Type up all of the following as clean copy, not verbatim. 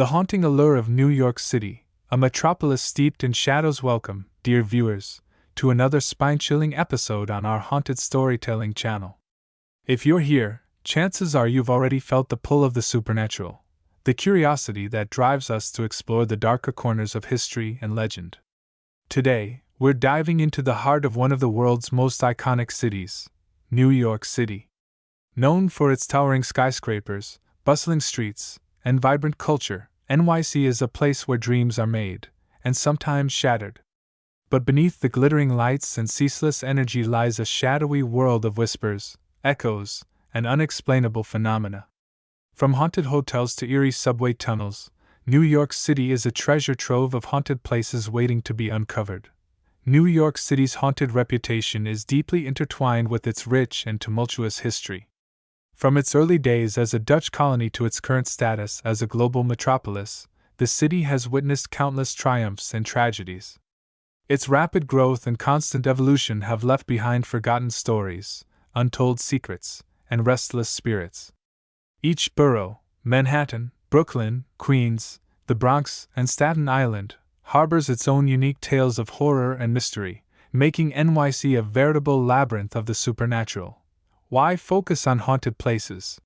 The haunting allure of New York City, a metropolis steeped in shadows. Welcome, dear viewers, to another spine-chilling episode on our haunted storytelling channel. If you're here, chances are you've already felt the pull of the supernatural, the curiosity that drives us to explore the darker corners of history and legend. Today, we're diving into the heart of one of the world's most iconic cities, New York City. Known for its towering skyscrapers, bustling streets, and vibrant culture, NYC is a place where dreams are made, and sometimes shattered. But beneath the glittering lights and ceaseless energy lies a shadowy world of whispers, echoes, and unexplainable phenomena. From haunted hotels to eerie subway tunnels, New York City is a treasure trove of haunted places waiting to be uncovered. New York City's haunted reputation is deeply intertwined with its rich and tumultuous history. From its early days as a Dutch colony to its current status as a global metropolis, the city has witnessed countless triumphs and tragedies. Its rapid growth and constant evolution have left behind forgotten stories, untold secrets, and restless spirits. Each borough, Manhattan, Brooklyn, Queens, the Bronx, and Staten Island, harbors its own unique tales of horror and mystery, making NYC a veritable labyrinth of the supernatural. Why focus on haunted places?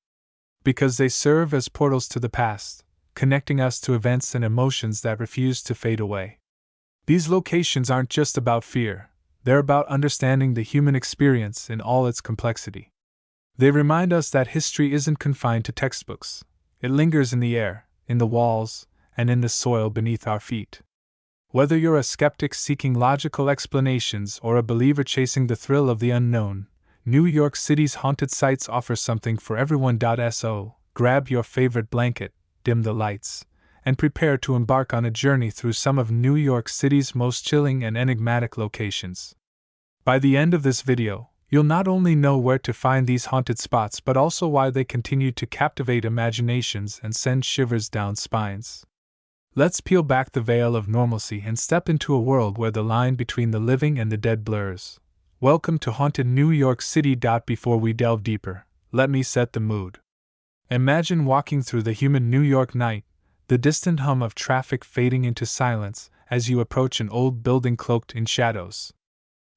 Because they serve as portals to the past, connecting us to events and emotions that refuse to fade away. These locations aren't just about fear, they're about understanding the human experience in all its complexity. They remind us that history isn't confined to textbooks, it lingers in the air, in the walls, and in the soil beneath our feet. Whether you're a skeptic seeking logical explanations or a believer chasing the thrill of the unknown, New York City's haunted sites offer something for everyone. So, grab your favorite blanket, dim the lights, and prepare to embark on a journey through some of New York City's most chilling and enigmatic locations. By the end of this video, you'll not only know where to find these haunted spots but also why they continue to captivate imaginations and send shivers down spines. Let's peel back the veil of normalcy and step into a world where the line between the living and the dead blurs. Welcome to Haunted New York City. Before we delve deeper, let me set the mood. Imagine walking through the humid New York night, the distant hum of traffic fading into silence as you approach an old building cloaked in shadows.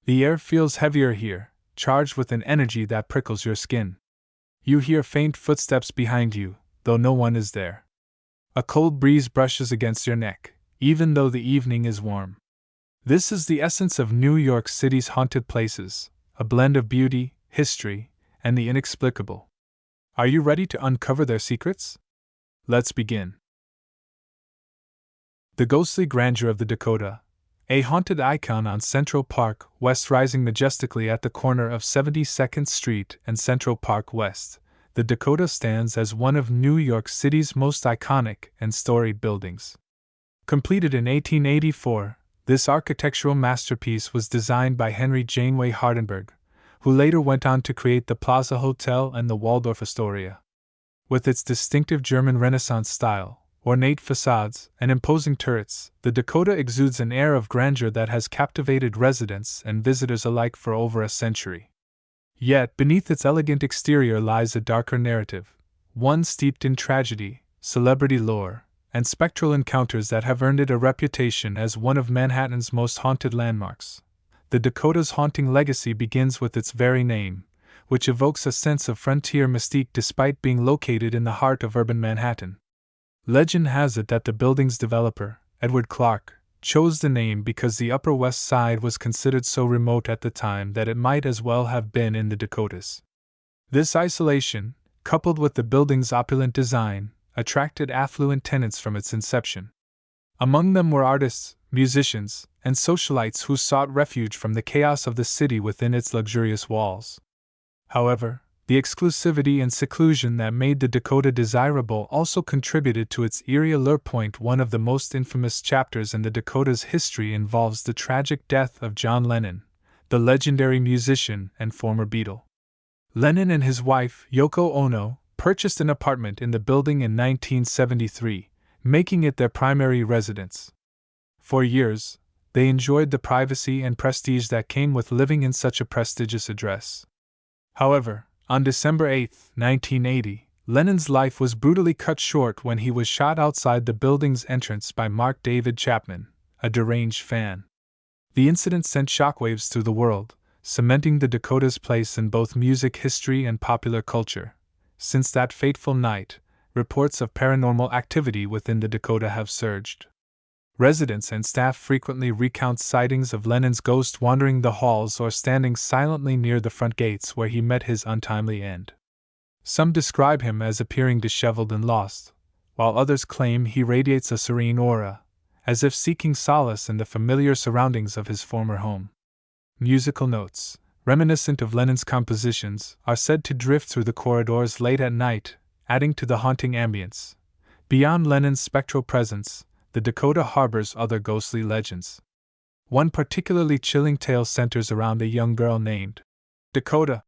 The air feels heavier here, charged with an energy that prickles your skin. You hear faint footsteps behind you, though no one is there. A cold breeze brushes against your neck, even though the evening is warm. This is the essence of New York City's haunted places, a blend of beauty, history, and the inexplicable. Are you ready to uncover their secrets? Let's begin. The ghostly grandeur of the Dakota, a haunted icon on Central Park West rising majestically at the corner of 72nd Street and Central Park West, the Dakota stands as one of New York City's most iconic and storied buildings. Completed in 1884, this architectural masterpiece was designed by Henry Janeway Hardenberg, who later went on to create the Plaza Hotel and the Waldorf Astoria. With its distinctive German Renaissance style, ornate facades, and imposing turrets, the Dakota exudes an air of grandeur that has captivated residents and visitors alike for over a century. Yet, beneath its elegant exterior lies a darker narrative, one steeped in tragedy, celebrity lore, and spectral encounters that have earned it a reputation as one of Manhattan's most haunted landmarks. The Dakota's haunting legacy begins with its very name, which evokes a sense of frontier mystique despite being located in the heart of urban Manhattan. Legend has it that the building's developer, Edward Clark, chose the name because the Upper West Side was considered so remote at the time that it might as well have been in the Dakotas. This isolation, coupled with the building's opulent design, attracted affluent tenants from its inception. Among them were artists, musicians, and socialites who sought refuge from the chaos of the city within its luxurious walls. However, the exclusivity and seclusion that made the Dakota desirable also contributed to its eerie allure. One of the most infamous chapters in the Dakota's history involves the tragic death of John Lennon, the legendary musician and former Beatle. Lennon and his wife, Yoko Ono, purchased an apartment in the building in 1973, making it their primary residence. For years, they enjoyed the privacy and prestige that came with living in such a prestigious address. However, on December 8, 1980, Lennon's life was brutally cut short when he was shot outside the building's entrance by Mark David Chapman, a deranged fan. The incident sent shockwaves through the world, cementing the Dakota's place in both music history and popular culture. Since that fateful night, reports of paranormal activity within the Dakota have surged. Residents and staff frequently recount sightings of Lennon's ghost wandering the halls or standing silently near the front gates where he met his untimely end. Some describe him as appearing disheveled and lost, while others claim he radiates a serene aura, as if seeking solace in the familiar surroundings of his former home. Musical notes, reminiscent of Lennon's compositions, are said to drift through the corridors late at night, adding to the haunting ambience. Beyond Lennon's spectral presence, the Dakota harbors other ghostly legends. One particularly chilling tale centers around a young girl named Dakota,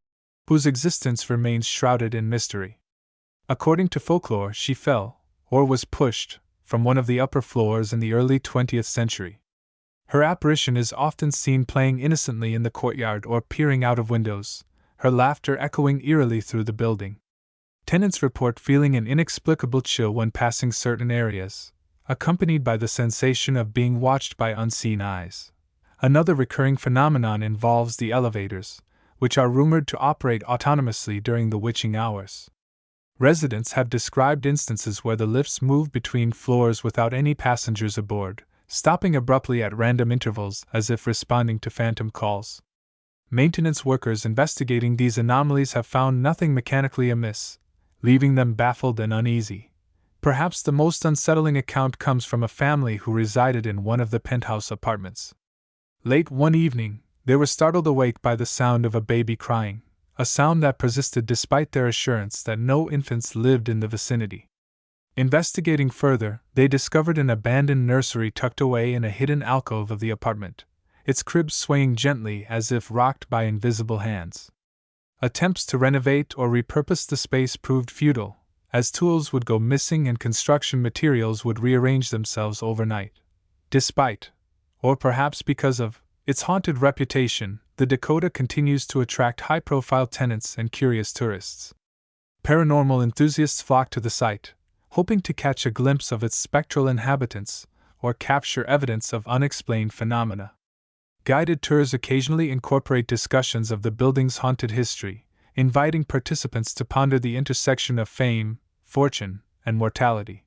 whose existence remains shrouded in mystery. According to folklore, she fell, or was pushed, from one of the upper floors in the early 20th century. Her apparition is often seen playing innocently in the courtyard or peering out of windows, her laughter echoing eerily through the building. Tenants report feeling an inexplicable chill when passing certain areas, accompanied by the sensation of being watched by unseen eyes. Another recurring phenomenon involves the elevators, which are rumored to operate autonomously during the witching hours. Residents have described instances where the lifts move between floors without any passengers aboard, stopping abruptly at random intervals as if responding to phantom calls. Maintenance workers investigating these anomalies have found nothing mechanically amiss, leaving them baffled and uneasy. Perhaps the most unsettling account comes from a family who resided in one of the penthouse apartments. Late one evening, they were startled awake by the sound of a baby crying, a sound that persisted despite their assurance that no infants lived in the vicinity. Investigating further, they discovered an abandoned nursery tucked away in a hidden alcove of the apartment, its crib swaying gently as if rocked by invisible hands. Attempts to renovate or repurpose the space proved futile, as tools would go missing and construction materials would rearrange themselves overnight. Despite, or perhaps because of, its haunted reputation, the Dakota continues to attract high-profile tenants and curious tourists. Paranormal enthusiasts flock to the site, hoping to catch a glimpse of its spectral inhabitants, or capture evidence of unexplained phenomena. Guided tours occasionally incorporate discussions of the building's haunted history, inviting participants to ponder the intersection of fame, fortune, and mortality.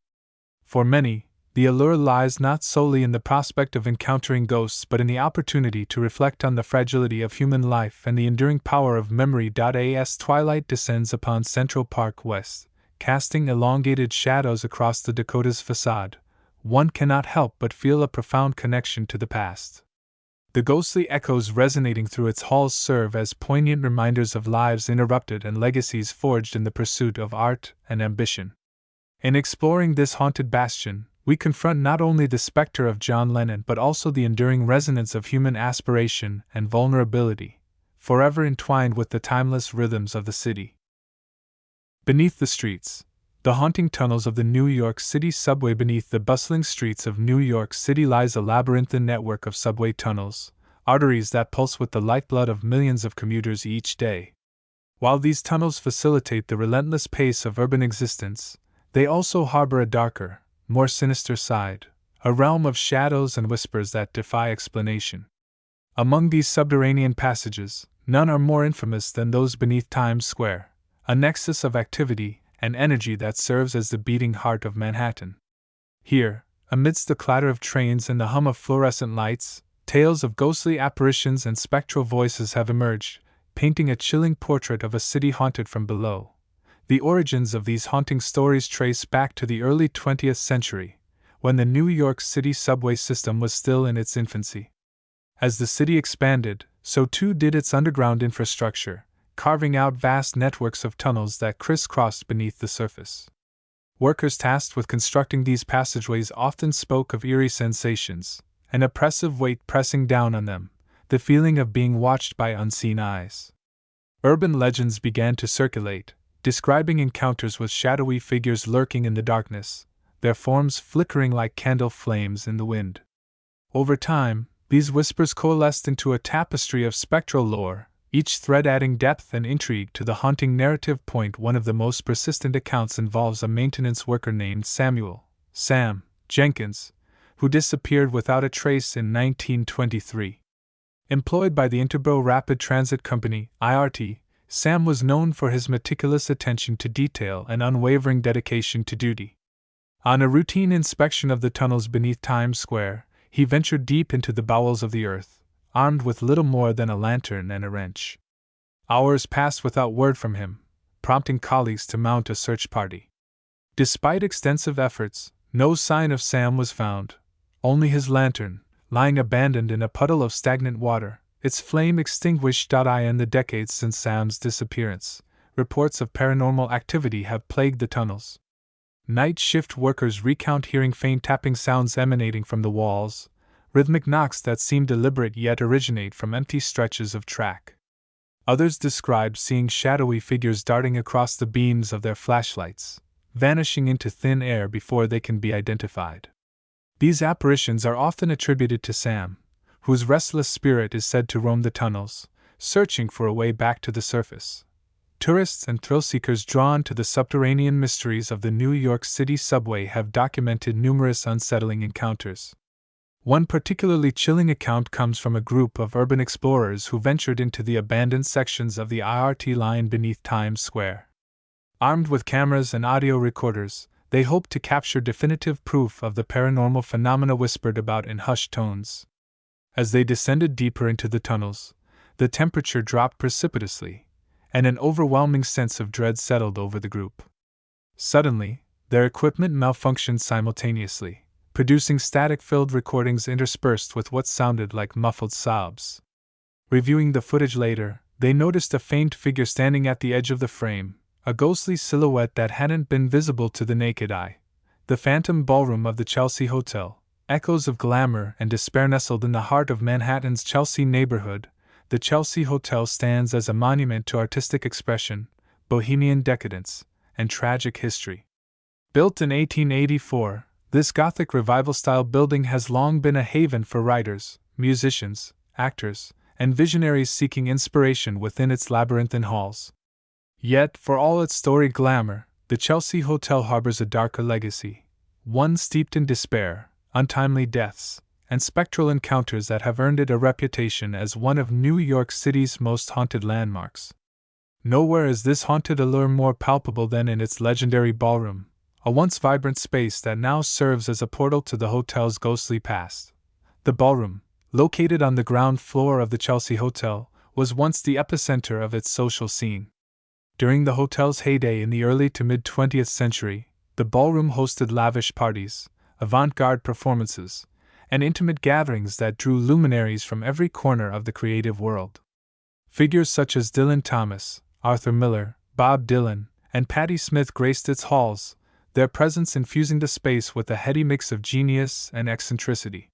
For many, the allure lies not solely in the prospect of encountering ghosts but in the opportunity to reflect on the fragility of human life and the enduring power of memory. As twilight descends upon Central Park West, casting elongated shadows across the Dakota's facade, one cannot help but feel a profound connection to the past. The ghostly echoes resonating through its halls serve as poignant reminders of lives interrupted and legacies forged in the pursuit of art and ambition. In exploring this haunted bastion, we confront not only the specter of John Lennon but also the enduring resonance of human aspiration and vulnerability, forever entwined with the timeless rhythms of the city. Beneath the streets, the haunting tunnels of the New York City subway. Beneath the bustling streets of New York City lies a labyrinthine network of subway tunnels, arteries that pulse with the lifeblood of millions of commuters each day. While these tunnels facilitate the relentless pace of urban existence, they also harbor a darker, more sinister side, a realm of shadows and whispers that defy explanation. Among these subterranean passages, none are more infamous than those beneath Times Square, a nexus of activity and energy that serves as the beating heart of Manhattan. Here, amidst the clatter of trains and the hum of fluorescent lights, tales of ghostly apparitions and spectral voices have emerged, painting a chilling portrait of a city haunted from below. The origins of these haunting stories trace back to the early 20th century, when the New York City subway system was still in its infancy. As the city expanded, so too did its underground infrastructure, carving out vast networks of tunnels that crisscrossed beneath the surface. Workers tasked with constructing these passageways often spoke of eerie sensations, an oppressive weight pressing down on them, the feeling of being watched by unseen eyes. Urban legends began to circulate, describing encounters with shadowy figures lurking in the darkness, their forms flickering like candle flames in the wind. Over time, these whispers coalesced into a tapestry of spectral lore, each thread adding depth and intrigue to the haunting narrative point. One of the most persistent accounts involves a maintenance worker named Sam Jenkins, who disappeared without a trace in 1923. Employed by the Interborough Rapid Transit Company, IRT, Sam was known for his meticulous attention to detail and unwavering dedication to duty. On a routine inspection of the tunnels beneath Times Square, he ventured deep into the bowels of the earth, armed with little more than a lantern and a wrench. Hours passed without word from him, prompting colleagues to mount a search party. Despite extensive efforts, no sign of Sam was found, only his lantern, lying abandoned in a puddle of stagnant water, its flame extinguished. In the decades since Sam's disappearance, reports of paranormal activity have plagued the tunnels. Night shift workers recount hearing faint tapping sounds emanating from the walls, rhythmic knocks that seem deliberate yet originate from empty stretches of track. Others described seeing shadowy figures darting across the beams of their flashlights, vanishing into thin air before they can be identified. These apparitions are often attributed to Sam, whose restless spirit is said to roam the tunnels, searching for a way back to the surface. Tourists and thrill-seekers drawn to the subterranean mysteries of the New York City subway have documented numerous unsettling encounters. One particularly chilling account comes from a group of urban explorers who ventured into the abandoned sections of the IRT line beneath Times Square. Armed with cameras and audio recorders, they hoped to capture definitive proof of the paranormal phenomena whispered about in hushed tones. As they descended deeper into the tunnels, the temperature dropped precipitously, and an overwhelming sense of dread settled over the group. Suddenly, their equipment malfunctioned simultaneously, producing static-filled recordings interspersed with what sounded like muffled sobs. Reviewing the footage later, they noticed a faint figure standing at the edge of the frame, a ghostly silhouette that hadn't been visible to the naked eye. The phantom ballroom of the Chelsea Hotel, echoes of glamour and despair nestled in the heart of Manhattan's Chelsea neighborhood. The Chelsea Hotel stands as a monument to artistic expression, bohemian decadence, and tragic history. Built in 1884, this Gothic revival-style building has long been a haven for writers, musicians, actors, and visionaries seeking inspiration within its labyrinthine halls. Yet, for all its storied glamour, the Chelsea Hotel harbors a darker legacy, one steeped in despair, untimely deaths, and spectral encounters that have earned it a reputation as one of New York City's most haunted landmarks. Nowhere is this haunted allure more palpable than in its legendary ballroom, a once vibrant space that now serves as a portal to the hotel's ghostly past. The ballroom, located on the ground floor of the Chelsea Hotel, was once the epicenter of its social scene. During the hotel's heyday in the early to mid-20th century, the ballroom hosted lavish parties, avant-garde performances, and intimate gatherings that drew luminaries from every corner of the creative world. Figures such as Dylan Thomas, Arthur Miller, Bob Dylan, and Patti Smith graced its halls, their presence infusing the space with a heady mix of genius and eccentricity.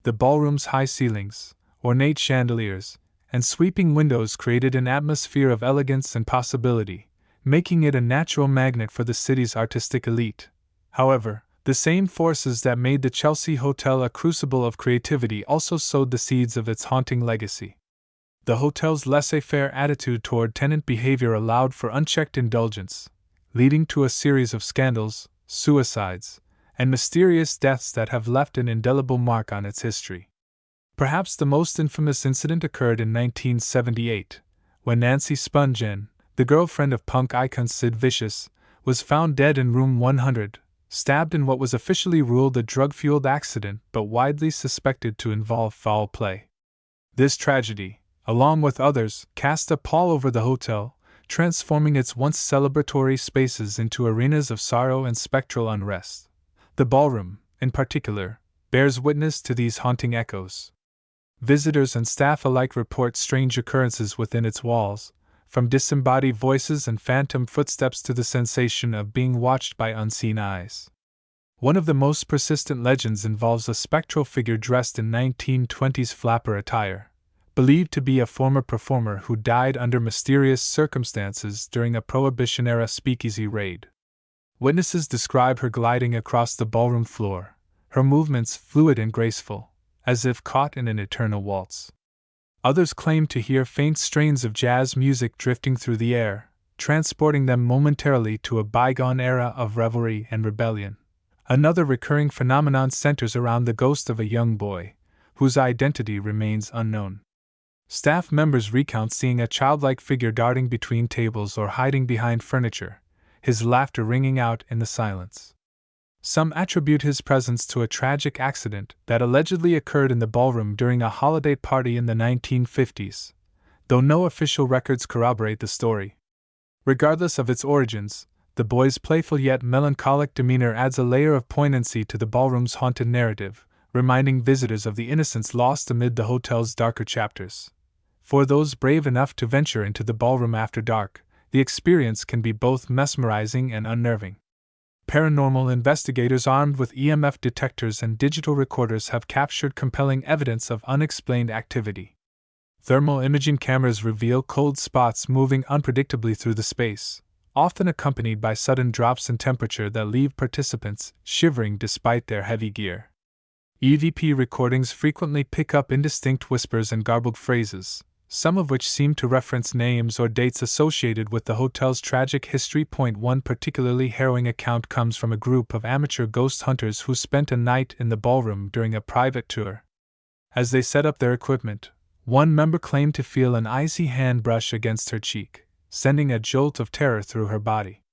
The ballroom's high ceilings, ornate chandeliers, and sweeping windows created an atmosphere of elegance and possibility, making it a natural magnet for the city's artistic elite. However, the same forces that made the Chelsea Hotel a crucible of creativity also sowed the seeds of its haunting legacy. The hotel's laissez-faire attitude toward tenant behavior allowed for unchecked indulgence, leading to a series of scandals, suicides, and mysterious deaths that have left an indelible mark on its history. Perhaps the most infamous incident occurred in 1978, when Nancy Spungen, the girlfriend of punk icon Sid Vicious, was found dead in room 100, stabbed in what was officially ruled a drug-fueled accident but widely suspected to involve foul play. This tragedy, along with others, cast a pall over the hotel, transforming its once celebratory spaces into arenas of sorrow and spectral unrest. The ballroom, in particular, bears witness to these haunting echoes. Visitors and staff alike report strange occurrences within its walls, from disembodied voices and phantom footsteps to the sensation of being watched by unseen eyes. One of the most persistent legends involves a spectral figure dressed in 1920s flapper attire, believed to be a former performer who died under mysterious circumstances during a Prohibition-era speakeasy raid. Witnesses describe her gliding across the ballroom floor, her movements fluid and graceful, as if caught in an eternal waltz. Others claim to hear faint strains of jazz music drifting through the air, transporting them momentarily to a bygone era of revelry and rebellion. Another recurring phenomenon centers around the ghost of a young boy, whose identity remains unknown. Staff members recount seeing a childlike figure darting between tables or hiding behind furniture, his laughter ringing out in the silence. Some attribute his presence to a tragic accident that allegedly occurred in the ballroom during a holiday party in the 1950s, though no official records corroborate the story. Regardless of its origins, the boy's playful yet melancholic demeanor adds a layer of poignancy to the ballroom's haunted narrative, reminding visitors of the innocence lost amid the hotel's darker chapters. For those brave enough to venture into the ballroom after dark, the experience can be both mesmerizing and unnerving. Paranormal investigators armed with EMF detectors and digital recorders have captured compelling evidence of unexplained activity. Thermal imaging cameras reveal cold spots moving unpredictably through the space, often accompanied by sudden drops in temperature that leave participants shivering despite their heavy gear. EVP recordings frequently pick up indistinct whispers and garbled phrases, some of which seem to reference names or dates associated with the hotel's tragic history. One particularly harrowing account comes from a group of amateur ghost hunters who spent a night in the ballroom during a private tour. As they set up their equipment, one member claimed to feel an icy hand brush against her cheek, sending a jolt of terror through her body.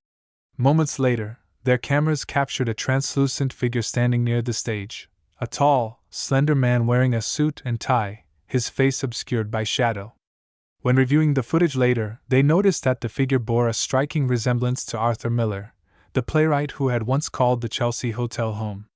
Moments later, their cameras captured a translucent figure standing near the stage, a tall, slender man wearing a suit and tie, his face obscured by shadow. When reviewing the footage later, they noticed that the figure bore a striking resemblance to Arthur Miller, the playwright who had once called the Chelsea Hotel home.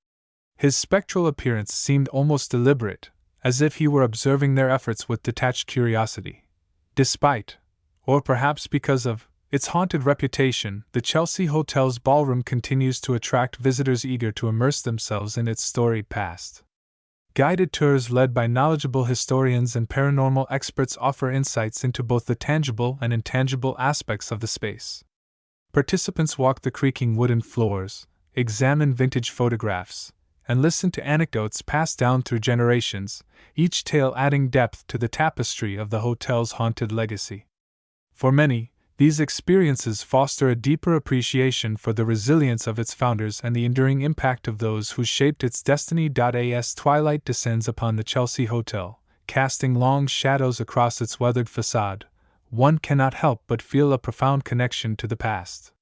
His spectral appearance seemed almost deliberate, as if he were observing their efforts with detached curiosity. Despite, or perhaps because of, its haunted reputation, the Chelsea Hotel's ballroom continues to attract visitors eager to immerse themselves in its storied past. Guided tours led by knowledgeable historians and paranormal experts offer insights into both the tangible and intangible aspects of the space. Participants walk the creaking wooden floors, examine vintage photographs, and listen to anecdotes passed down through generations, each tale adding depth to the tapestry of the hotel's haunted legacy. For many, these experiences foster a deeper appreciation for the resilience of its founders and the enduring impact of those who shaped its destiny. As twilight descends upon the Chelsea Hotel, casting long shadows across its weathered facade, one cannot help but feel a profound connection to the past.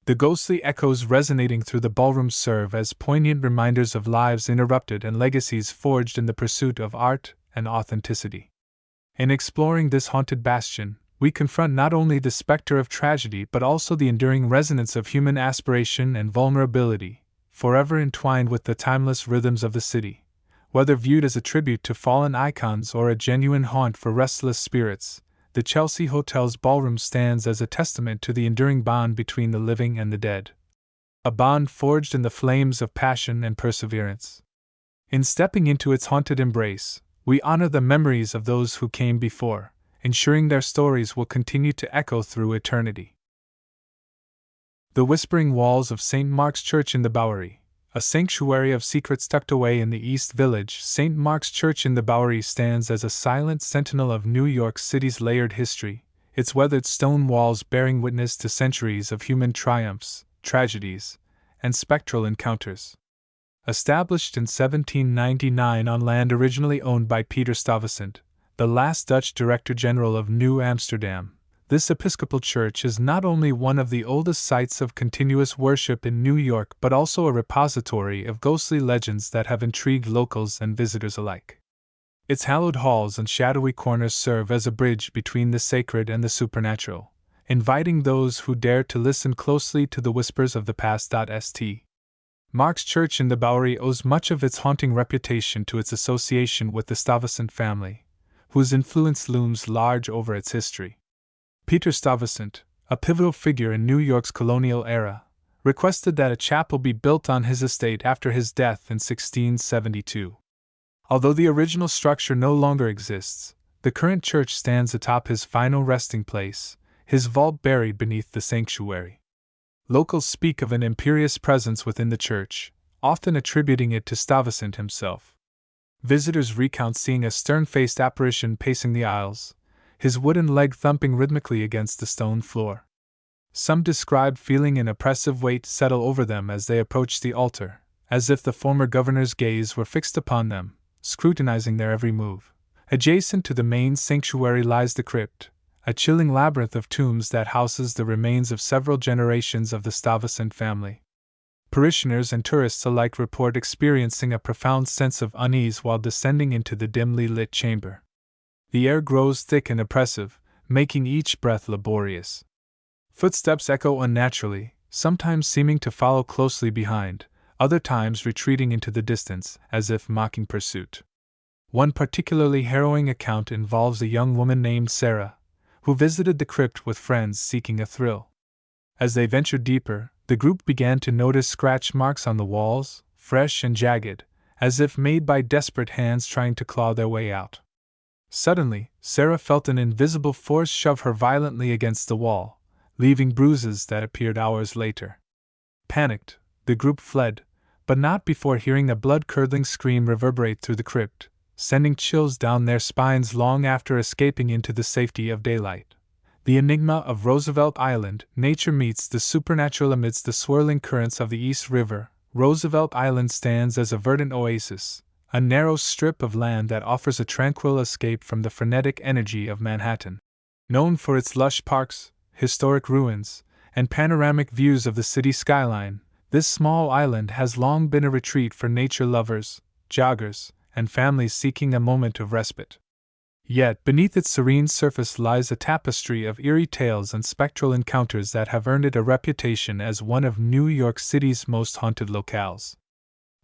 The ghostly echoes resonating through the ballroom serve as poignant reminders of lives interrupted and legacies forged in the pursuit of art and authenticity. In exploring this haunted bastion, we confront not only the specter of tragedy but also the enduring resonance of human aspiration and vulnerability, forever entwined with the timeless rhythms of the city. Whether viewed as a tribute to fallen icons or a genuine haunt for restless spirits, the Chelsea Hotel's ballroom stands as a testament to the enduring bond between the living and the dead. A bond forged in the flames of passion and perseverance. In stepping into its haunted embrace, we honor the memories of those who came before, ensuring their stories will continue to echo through eternity. The whispering walls of St. Mark's Church in the Bowery, a sanctuary of secrets tucked away in the East Village. St. Mark's Church in the Bowery stands as a silent sentinel of New York City's layered history, its weathered stone walls bearing witness to centuries of human triumphs, tragedies, and spectral encounters. Established in 1799 on land originally owned by Peter Stuyvesant, the last Dutch Director General of New Amsterdam, this Episcopal church is not only one of the oldest sites of continuous worship in New York but also a repository of ghostly legends that have intrigued locals and visitors alike. Its hallowed halls and shadowy corners serve as a bridge between the sacred and the supernatural, inviting those who dare to listen closely to the whispers of the past. St. Mark's Church in the Bowery owes much of its haunting reputation to its association with the Stuyvesant family, whose influence looms large over its history. Peter Stuyvesant, a pivotal figure in New York's colonial era, requested that a chapel be built on his estate after his death in 1672. Although the original structure no longer exists, the current church stands atop his final resting place, his vault buried beneath the sanctuary. Locals speak of an imperious presence within the church, often attributing it to Stuyvesant himself. Visitors recount seeing a stern-faced apparition pacing the aisles, his wooden leg thumping rhythmically against the stone floor. Some described feeling an oppressive weight settle over them as they approached the altar, as if the former governor's gaze were fixed upon them, scrutinizing their every move. Adjacent to the main sanctuary lies the crypt, a chilling labyrinth of tombs that houses the remains of several generations of the Stuyvesant family. Parishioners and tourists alike report experiencing a profound sense of unease while descending into the dimly lit chamber. The air grows thick and oppressive, making each breath laborious. Footsteps echo unnaturally, sometimes seeming to follow closely behind, other times retreating into the distance, as if mocking pursuit. One particularly harrowing account involves a young woman named Sarah, who visited the crypt with friends seeking a thrill. As they ventured deeper, the group began to notice scratch marks on the walls, fresh and jagged, as if made by desperate hands trying to claw their way out. Suddenly, Sarah felt an invisible force shove her violently against the wall, leaving bruises that appeared hours later. Panicked, the group fled, but not before hearing a blood-curdling scream reverberate through the crypt, sending chills down their spines long after escaping into the safety of daylight. The enigma of Roosevelt Island. Nature meets the supernatural amidst the swirling currents of the East River. Roosevelt Island stands as a verdant oasis, a narrow strip of land that offers a tranquil escape from the frenetic energy of Manhattan. Known for its lush parks, historic ruins, and panoramic views of the city skyline, this small island has long been a retreat for nature lovers, joggers, and families seeking a moment of respite. Yet beneath its serene surface lies a tapestry of eerie tales and spectral encounters that have earned it a reputation as one of New York City's most haunted locales.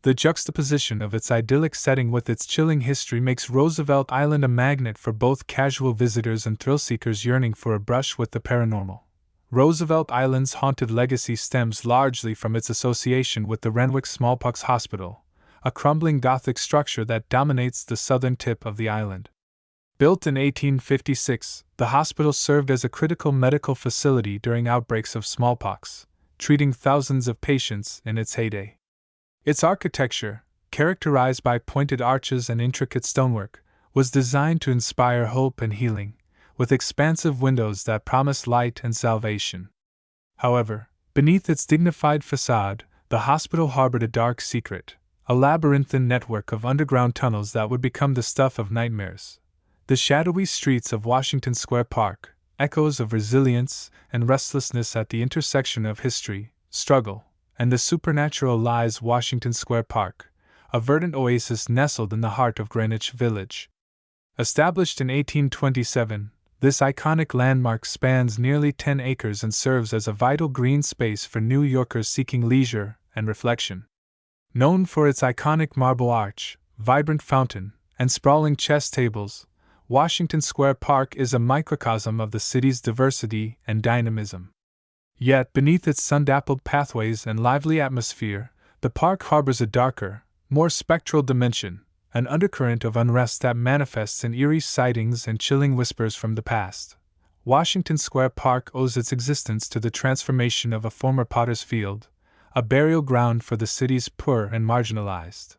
The juxtaposition of its idyllic setting with its chilling history makes Roosevelt Island a magnet for both casual visitors and thrill-seekers yearning for a brush with the paranormal. Roosevelt Island's haunted legacy stems largely from its association with the Renwick Smallpox Hospital, a crumbling Gothic structure that dominates the southern tip of the island. Built in 1856, the hospital served as a critical medical facility during outbreaks of smallpox, treating thousands of patients in its heyday. Its architecture, characterized by pointed arches and intricate stonework, was designed to inspire hope and healing, with expansive windows that promised light and salvation. However, beneath its dignified facade, the hospital harbored a dark secret, a labyrinthine network of underground tunnels that would become the stuff of nightmares. The shadowy streets of Washington Square Park, echoes of resilience and restlessness at the intersection of history, struggle, and the supernatural lies Washington Square Park, a verdant oasis nestled in the heart of Greenwich Village. Established in 1827, this iconic landmark spans nearly 10 acres and serves as a vital green space for New Yorkers seeking leisure and reflection. Known for its iconic marble arch, vibrant fountain, and sprawling chess tables, Washington Square Park is a microcosm of the city's diversity and dynamism. Yet beneath its sun-dappled pathways and lively atmosphere, the park harbors a darker, more spectral dimension, an undercurrent of unrest that manifests in eerie sightings and chilling whispers from the past. Washington Square Park owes its existence to the transformation of a former potter's field, a burial ground for the city's poor and marginalized.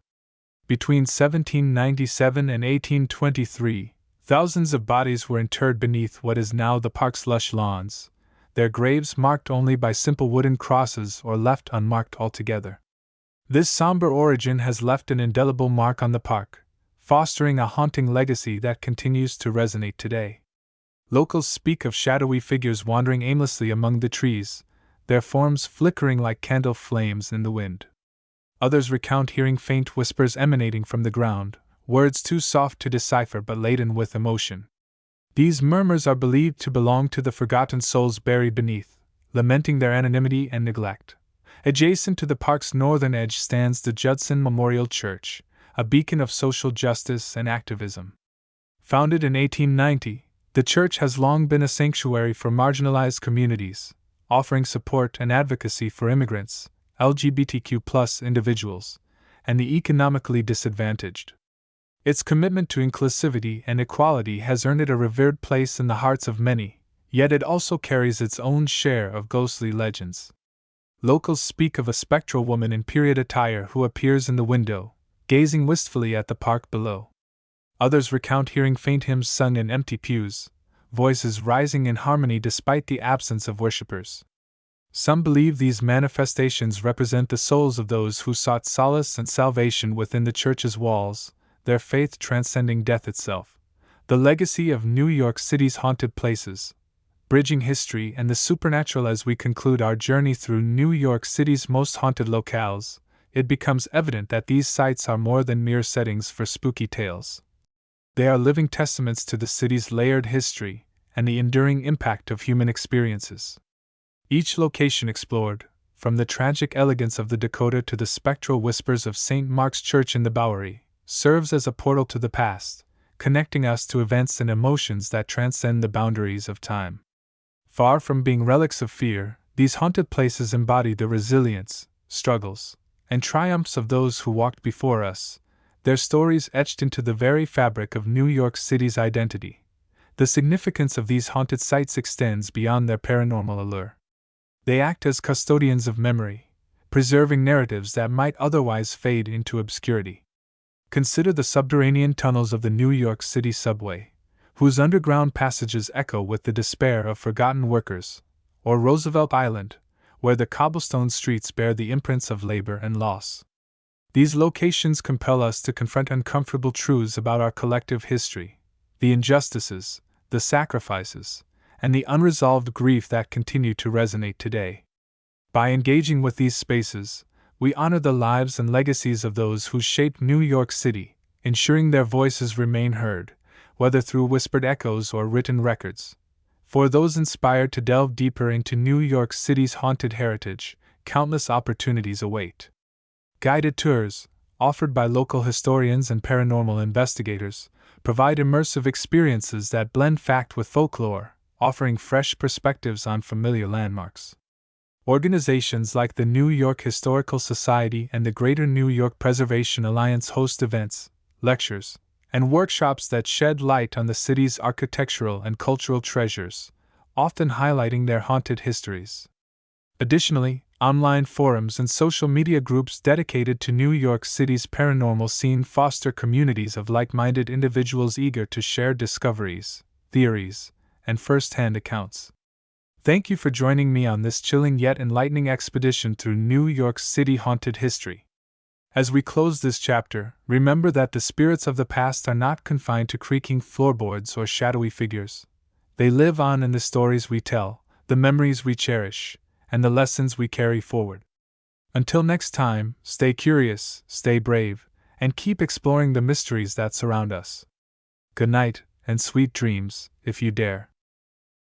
Between 1797 and 1823, thousands of bodies were interred beneath what is now the park's lush lawns, their graves marked only by simple wooden crosses or left unmarked altogether. This somber origin has left an indelible mark on the park, fostering a haunting legacy that continues to resonate today. Locals speak of shadowy figures wandering aimlessly among the trees, their forms flickering like candle flames in the wind. Others recount hearing faint whispers emanating from the ground, words too soft to decipher but laden with emotion. These murmurs are believed to belong to the forgotten souls buried beneath, lamenting their anonymity and neglect. Adjacent to the park's northern edge stands the Judson Memorial Church, a beacon of social justice and activism. Founded in 1890, the church has long been a sanctuary for marginalized communities, offering support and advocacy for immigrants, LGBTQ+ individuals, and the economically disadvantaged. Its commitment to inclusivity and equality has earned it a revered place in the hearts of many, yet it also carries its own share of ghostly legends. Locals speak of a spectral woman in period attire who appears in the window, gazing wistfully at the park below. Others recount hearing faint hymns sung in empty pews, voices rising in harmony despite the absence of worshippers. Some believe these manifestations represent the souls of those who sought solace and salvation within the church's walls, their faith transcending death itself. The legacy of New York City's haunted places, bridging history and the supernatural. As we conclude our journey through New York City's most haunted locales, it becomes evident that these sites are more than mere settings for spooky tales. They are living testaments to the city's layered history and the enduring impact of human experiences. Each location explored, from the tragic elegance of the Dakota to the spectral whispers of St. Mark's Church in the Bowery, serves as a portal to the past, connecting us to events and emotions that transcend the boundaries of time. Far from being relics of fear, these haunted places embody the resilience, struggles, and triumphs of those who walked before us, their stories etched into the very fabric of New York City's identity. The significance of these haunted sites extends beyond their paranormal allure. They act as custodians of memory, preserving narratives that might otherwise fade into obscurity. Consider the subterranean tunnels of the New York City subway, whose underground passages echo with the despair of forgotten workers, or Roosevelt Island, where the cobblestone streets bear the imprints of labor and loss. These locations compel us to confront uncomfortable truths about our collective history, the injustices, the sacrifices, and the unresolved grief that continue to resonate today. By engaging with these spaces, we honor the lives and legacies of those who shaped New York City, ensuring their voices remain heard, whether through whispered echoes or written records. For those inspired to delve deeper into New York City's haunted heritage, countless opportunities await. Guided tours, offered by local historians and paranormal investigators, provide immersive experiences that blend fact with folklore, offering fresh perspectives on familiar landmarks. Organizations like the New York Historical Society and the Greater New York Preservation Alliance host events, lectures, and workshops that shed light on the city's architectural and cultural treasures, often highlighting their haunted histories. Additionally, online forums and social media groups dedicated to New York City's paranormal scene foster communities of like-minded individuals eager to share discoveries, theories, and first-hand accounts. Thank you for joining me on this chilling yet enlightening expedition through New York City haunted history. As we close this chapter, remember that the spirits of the past are not confined to creaking floorboards or shadowy figures. They live on in the stories we tell, the memories we cherish, and the lessons we carry forward. Until next time, stay curious, stay brave, and keep exploring the mysteries that surround us. Good night, and sweet dreams, if you dare.